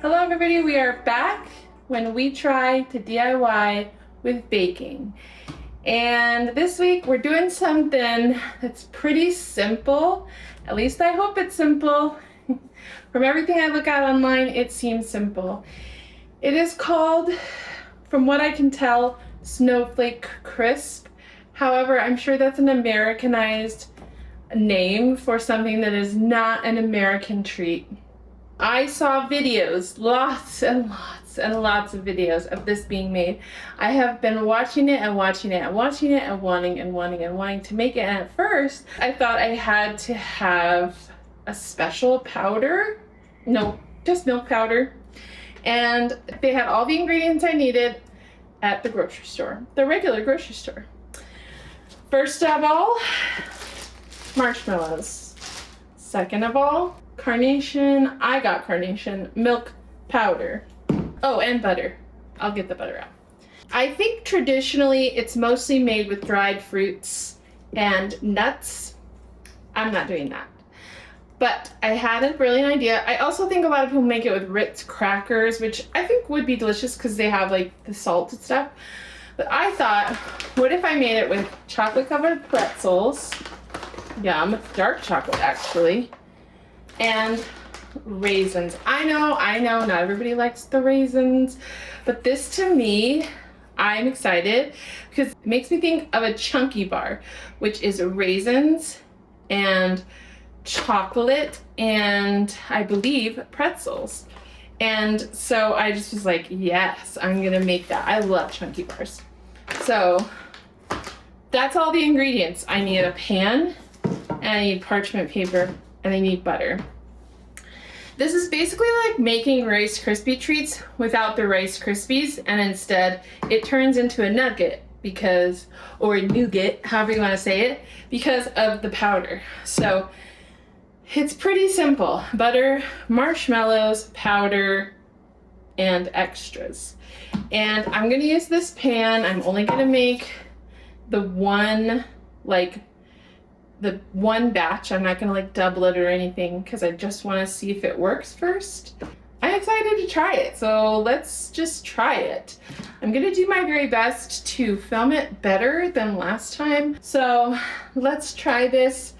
Hello everybody, we are back when we try to DIY with baking. And this week we're doing something that's pretty simple. At least I hope it's simple. From everything I look at online, it seems simple. It is called, from what I can tell, Snowflake Crisp. However, I'm sure that's an Americanized name for something that is not an American treat. I saw videos, lots and lots and lots of videos of this being made. I have been watching it and watching it and watching it and wanting to make it. And at first, I thought I had to have a special powder. No, just milk powder. And they had all the ingredients I needed at the grocery store, the regular grocery store. First of all, marshmallows. Second of all, carnation. I got carnation milk powder. Oh, and butter. I'll get the butter out. I think traditionally it's mostly made with dried fruits and nuts. I'm not doing that. But I had a brilliant idea. I also think a lot of people make it with Ritz crackers, which I think would be delicious because they have like the salt and stuff. But I thought, what if I made it with chocolate covered pretzels? Yum, dark chocolate actually. And raisins. I know, not everybody likes the raisins, but this to me, I'm excited because it makes me think of a chunky bar, which is raisins and chocolate and I believe pretzels. And so I just was like, yes, I'm gonna make that. I love chunky bars. So that's all the ingredients. I need a pan and I need parchment paper and I need butter. This is basically like making Rice Krispie treats without the Rice Krispies, and instead it turns into a nugget because, or a nougat, however you want to say it, because of the powder. So it's pretty simple. Butter, marshmallows, powder, and extras. And I'm gonna use this pan. I'm only gonna make the one batch. I'm not gonna like double it or anything because I just want to see if it works first. I'm excited to try it, so let's just try it. I'm gonna do my very best to film it better than last time. So let's try this.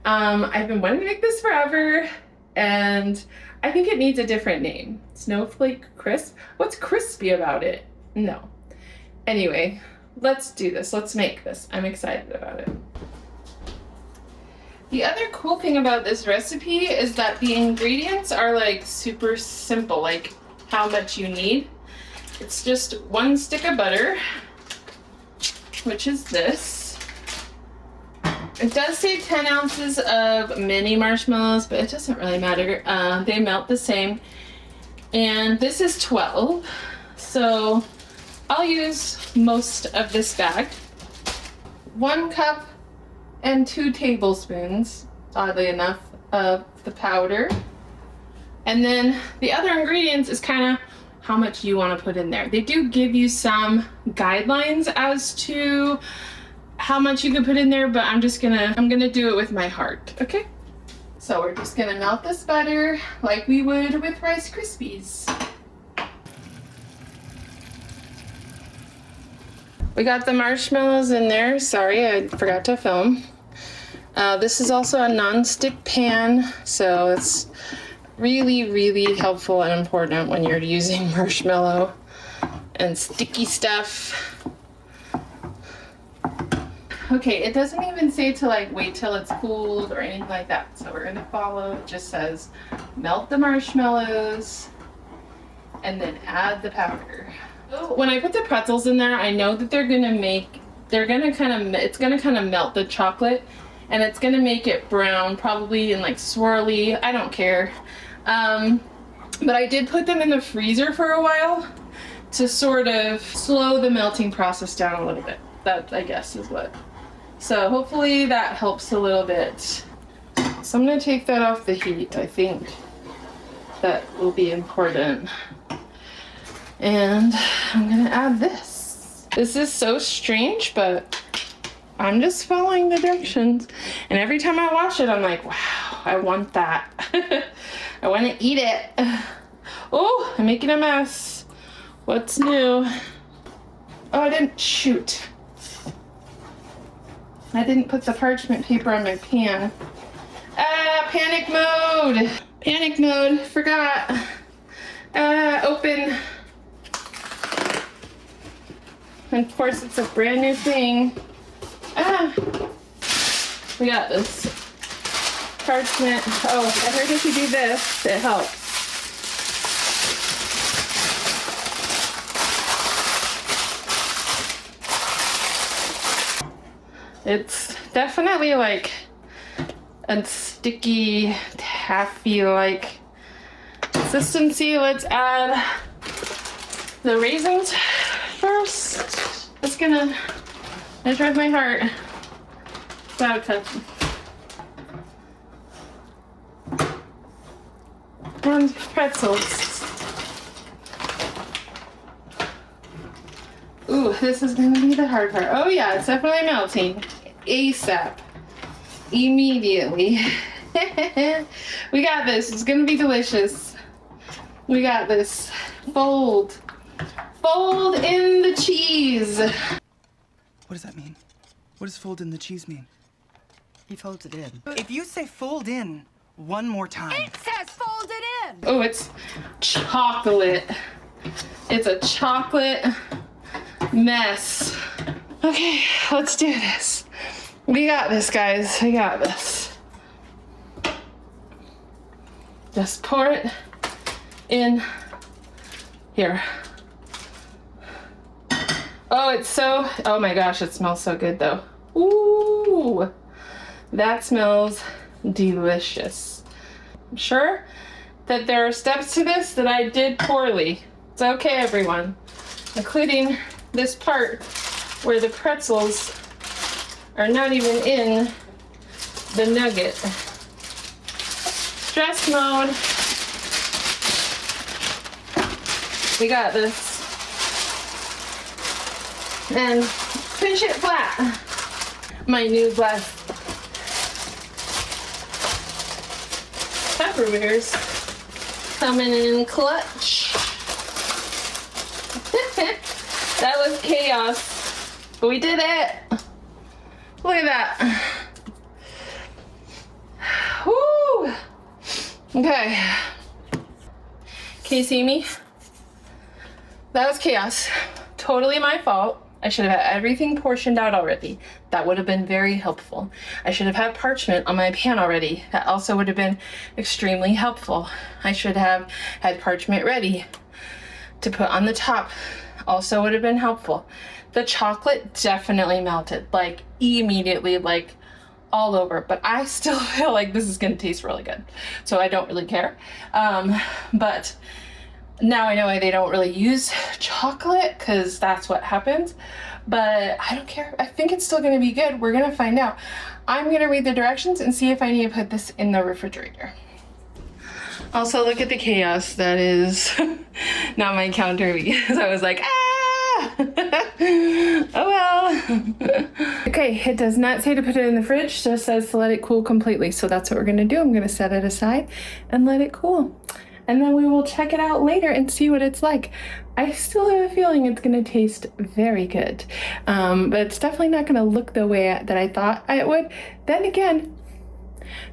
I've been wanting to make this forever and I think it needs a different name. Snowflake Crisp? What's crispy about it? No. Anyway, let's do this. Let's make this. I'm excited about it. The other cool thing about this recipe is that the ingredients are like super simple, like how much you need. It's just 1 stick of butter, which is this. It does say 10 ounces of mini marshmallows, but it doesn't really matter. They melt the same. And this is 12. So I'll use most of this bag. 1 cup and 2 tablespoons, oddly enough, of the powder. And then the other ingredients is kind of how much you want to put in there. They do give you some guidelines as to how much you can put in there, but I'm gonna do it with my heart, okay? So we're just gonna melt this butter like we would with Rice Krispies. We got the marshmallows in there. Sorry, I forgot to film. This is also a non-stick pan, so it's really, really helpful and important when you're using marshmallow and sticky stuff. Okay, it doesn't even say to like wait till it's cooled or anything like that, so we're gonna follow. It just says melt the marshmallows and then add the powder. When I put the pretzels in there, I know that it's gonna kind of melt the chocolate and it's gonna make it brown, probably, and like swirly. I don't care. But I did put them in the freezer for a while to sort of slow the melting process down a little bit. That, I guess, is what. So hopefully that helps a little bit. So I'm gonna take that off the heat. I think that will be important. And I'm gonna add this. This is so strange, but I'm just following the directions. And every time I watch it, I'm like, wow, I want that. I want to eat it. Oh, I'm making a mess. What's new? Oh, I didn't shoot. I didn't put the parchment paper on my pan. Ah, panic mode. Panic mode, forgot. Open. And of course, it's a brand new thing. We got this parchment. Oh, I heard if you do this, it helps. It's definitely like a sticky, taffy-like consistency. Let's add the raisins first. It's gonna drive my heart without touching. And pretzels. Ooh, this is gonna be the hard part. Oh yeah, it's definitely melting. ASAP. Immediately. We got this. It's gonna be delicious. We got this. Fold. Fold in the cheese. What does that mean? What does fold in the cheese mean? He folds it in. If you say fold in one more time. It says fold it in! Oh, it's chocolate. It's a chocolate mess. Okay, let's do this. We got this, guys. We got this. Just pour it in here. Oh, it's so, oh my gosh, it smells so good though. Ooh, that smells delicious. I'm sure that there are steps to this that I did poorly. It's okay, everyone, including this part where the pretzels are not even in the nugget. Stress mode. We got this. And pinch it flat. My new glass Tupperwares coming in clutch. That was chaos, but we did it. Look at that. Woo! Okay. Can you see me? That was chaos. Totally my fault. I should have had everything portioned out already. That would have been very helpful. I should have had parchment on my pan already. That also would have been extremely helpful. I should have had parchment ready to put on the top. Also would have been helpful. The chocolate definitely melted, like immediately, like all over, but I still feel like this is gonna taste really good. So I don't really care. But now I know why they don't really use chocolate, because that's what happens. But I don't care. I think it's still gonna be good. We're gonna find out. I'm gonna read the directions and see if I need to put this in the refrigerator. Also, look at the chaos that is not my counter, because I was like, ah! Oh well. Okay, it does not say to put it in the fridge, just says to let it cool completely. So that's what we're gonna do. I'm gonna set it aside and let it cool. And then we will check it out later and see what it's like. I still have a feeling it's gonna taste very good, but it's definitely not gonna look the way that I thought it would. Then again,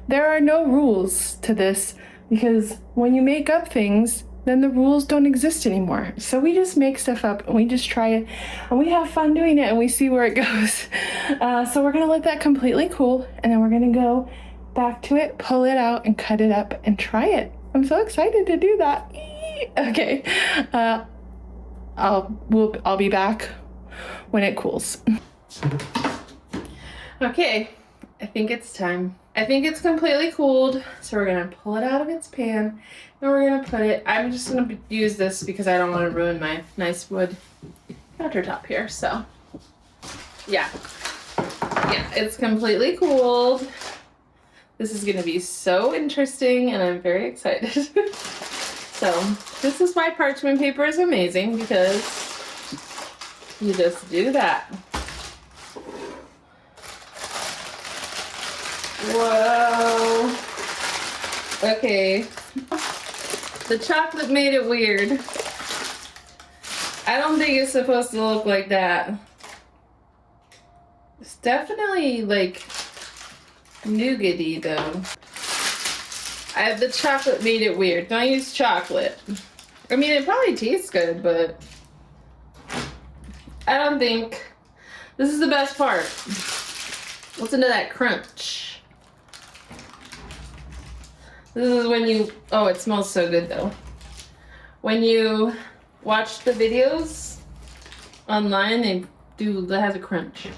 there are no rules to this, because when you make up things, then the rules don't exist anymore. So we just make stuff up and we just try it and we have fun doing it and we see where it goes. So we're gonna let that completely cool, and then we're gonna go back to it, pull it out and cut it up and try it. I'm so excited to do that. Okay, I'll be back when it cools. Okay, I think it's time. I think it's completely cooled, so we're gonna pull it out of its pan and we're gonna put it, I'm just gonna use this because I don't want to ruin my nice wood countertop here. So yeah, it's completely cooled. This is gonna be so interesting and I'm very excited. So this is why parchment paper is amazing, because you just do that. Whoa. Okay. The chocolate made it weird. I don't think it's supposed to look like that. It's definitely like nougaty though. The chocolate made it weird. Don't use chocolate. I mean, it probably tastes good, but I don't think this is the best part. Listen to that crunch. This is when you, oh, it smells so good though. When you watch the videos online, that has a crunch.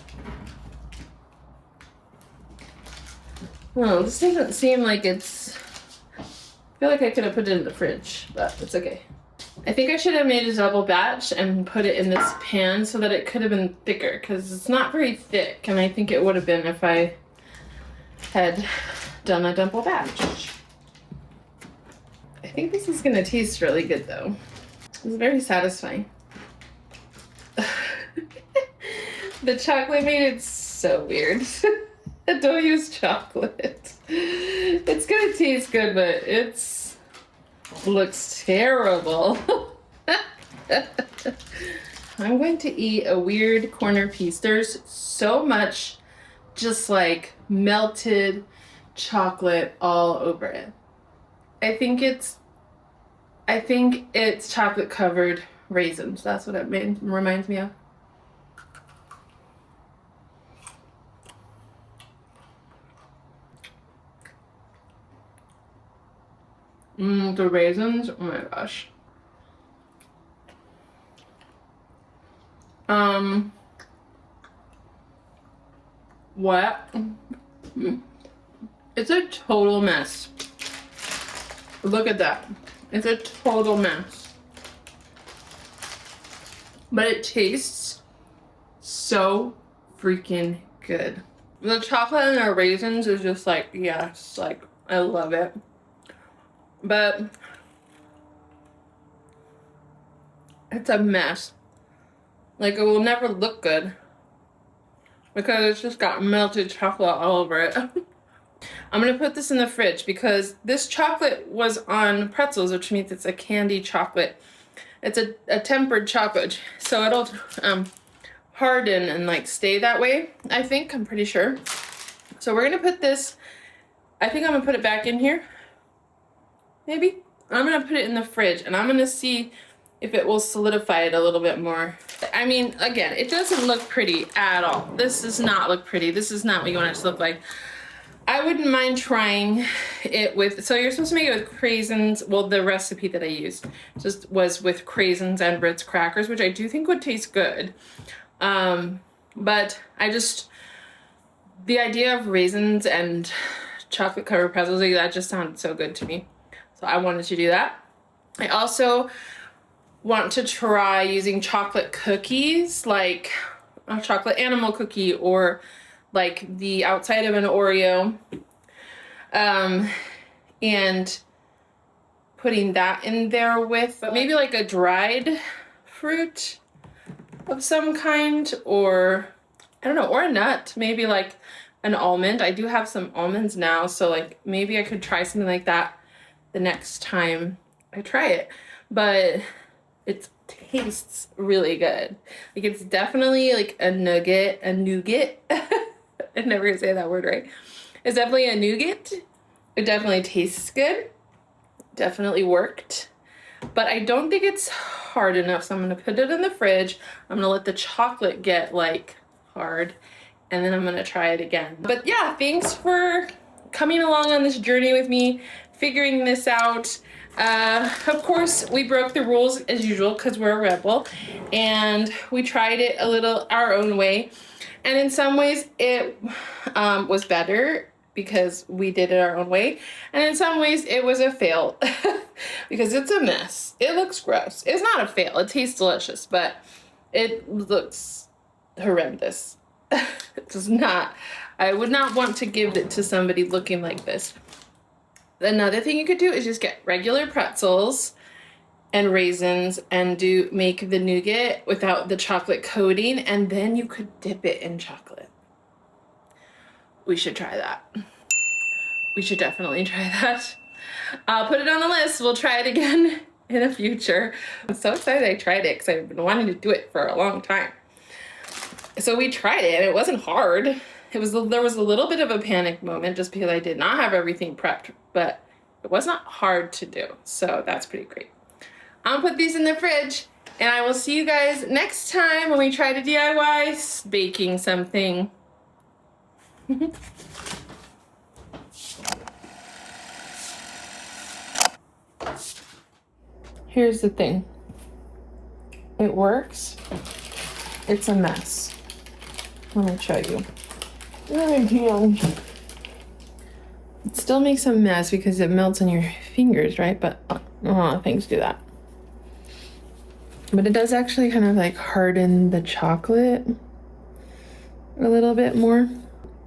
Oh, this doesn't seem like it's, I feel like I could have put it in the fridge, but it's okay. I think I should have made a double batch and put it in this pan so that it could have been thicker, because it's not very thick, and I think it would have been if I had done a double batch. I think this is gonna taste really good though. It's very satisfying. The chocolate made it so weird. Don't use chocolate. It's gonna taste good, but it's looks terrible. I'm going to eat a weird corner piece. There's so much just like melted chocolate all over it. I think it's chocolate covered raisins. That's what it reminds me of. The raisins, oh my gosh. What? It's a total mess. Look at that. It's a total mess. But it tastes so freaking good. The chocolate and the raisins is just like, yes, like, I love it. But it's a mess. Like, it will never look good because it's just got melted chocolate all over it. I'm gonna put this in the fridge because this chocolate was on pretzels, which means it's a candy chocolate. It's a tempered chocolate, so it'll harden and like stay that way, I think. I'm pretty sure. So we're gonna put this, I think I'm gonna put it back in here. Maybe. I'm gonna put it in the fridge and I'm gonna see if it will solidify it a little bit more. I mean, again, it doesn't look pretty at all. This does not look pretty. This is not what you want it to look like. I wouldn't mind trying it with, so you're supposed to make it with craisins. Well, the recipe that I used just was with craisins and Ritz crackers, which I do think would taste good. But the idea of raisins and chocolate covered pretzels, like that just sounded so good to me. So I wanted to do that. I also want to try using chocolate cookies, like a chocolate animal cookie or like the outside of an Oreo, and putting that in there with maybe like a dried fruit of some kind, or I don't know, or a nut, maybe like an almond. I do have some almonds now, so like maybe I could try something like that the next time I try it. But it tastes really good. Like, it's definitely like a nougat. I'm never gonna say that word right. It's definitely a nougat. It definitely tastes good. Definitely worked. But I don't think it's hard enough, so I'm gonna put it in the fridge. I'm gonna let the chocolate get like hard, and then I'm gonna try it again. But yeah, thanks for coming along on this journey with me, figuring this out. Of course, we broke the rules as usual because we're a rebel, and we tried it a little our own way. And in some ways it was better because we did it our own way. And in some ways it was a fail because it's a mess. It looks gross. It's not a fail. It tastes delicious, but it looks horrendous. It does not, I would not want to give it to somebody looking like this. Another thing you could do is just get regular pretzels and raisins and make the nougat without the chocolate coating, and then you could dip it in chocolate. We should try that. We should definitely try that. I'll put it on the list. We'll try it again in the future. I'm so excited I tried it because I've been wanting to do it for a long time. So we tried it and it wasn't hard. There was a little bit of a panic moment just because I did not have everything prepped, but it was not hard to do. So that's pretty great. I'll put these in the fridge and I will see you guys next time when we try to DIY baking something. Here's the thing. It works. It's a mess. Let me show you. It still makes a mess because it melts on your fingers, right? But a lot of things do that. But it does actually kind of like harden the chocolate a little bit more.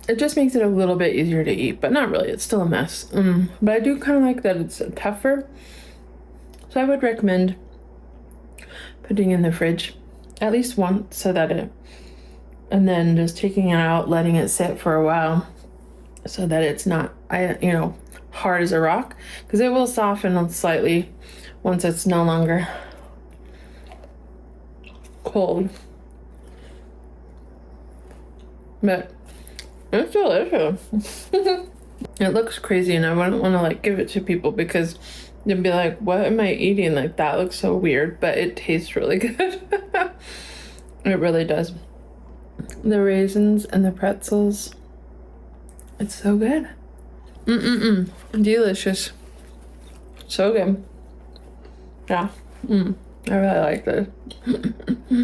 It just makes it a little bit easier to eat, but not really. It's still a mess. But I do kind of like that it's tougher. So I would recommend putting it in the fridge at least once so that it, and then just taking it out, letting it sit for a while so that it's not, hard as a rock, because it will soften slightly once it's no longer cold. But it's delicious. It looks crazy and I wouldn't want to like give it to people because they'd be like, what am I eating? Like, that looks so weird, but it tastes really good. It really does. The raisins and the pretzels, it's so good. Delicious. So good. Yeah. I really like this.